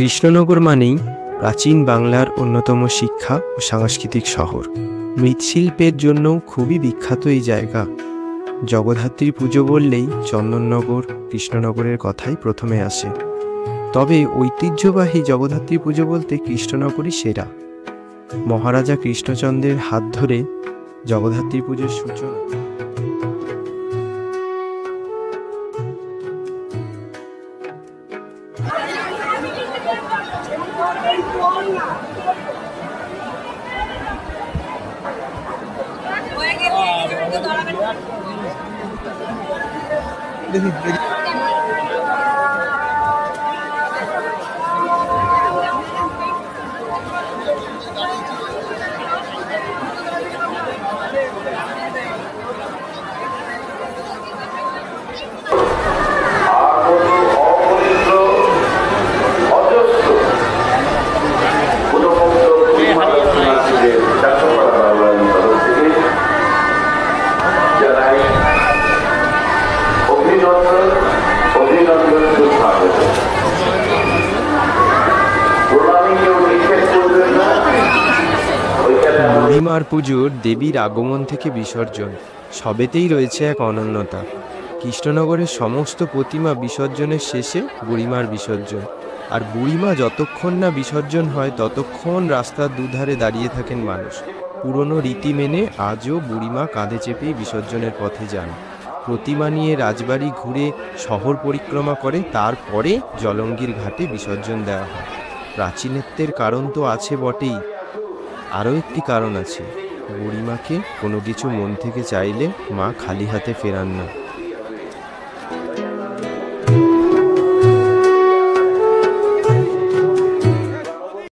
কৃষ্ণনগর মানেই প্রাচীন বাংলার অন্যতম শিক্ষা ও সাংস্কৃতিক শহর। মৃৎশিল্পের জন্যও খুবই বিখ্যাত এই জায়গা। জগদ্ধাত্রী পুজো বললেই চন্দননগর, কৃষ্ণনগরের কথাই প্রথমে আসে। তবে ঐতিহ্যবাহী জগদ্ধাত্রী পুজো বলতে কৃষ্ণনগরই সেরা। মহারাজা কৃষ্ণচন্দ্রের হাত ধরে জগদ্ধাত্রী পুজোর সূচনা। বুড়িমার পুজোর দেবীর আগমন থেকে বিসর্জন সবেতেই রয়েছে এক অনন্যতা। কৃষ্ণনগরের সমস্ত প্রতিমা বিসর্জনের শেষে বুড়িমার বিসর্জন, আর বুড়িমা যতক্ষণ না বিসর্জন হয় ততক্ষণ রাস্তার দুধারে দাঁড়িয়ে থাকেন মানুষ। পুরনো রীতি মেনে আজও বুড়িমা কাঁধে চেপেই বিসর্জনের পথে যান। প্রতিমা নিয়ে রাজবাড়ি ঘুরে শহর পরিক্রমা করে তারপরে জলঙ্গির ঘাটে বিসর্জন দেওয়া হয়। প্রাচীনত্বের কারণ তো আছে বটেই, আরও একটি কারণ আছে, বুড়িমাকে কোনো কিছু মন থেকে চাইলে মা খালি হাতে ফেরান না।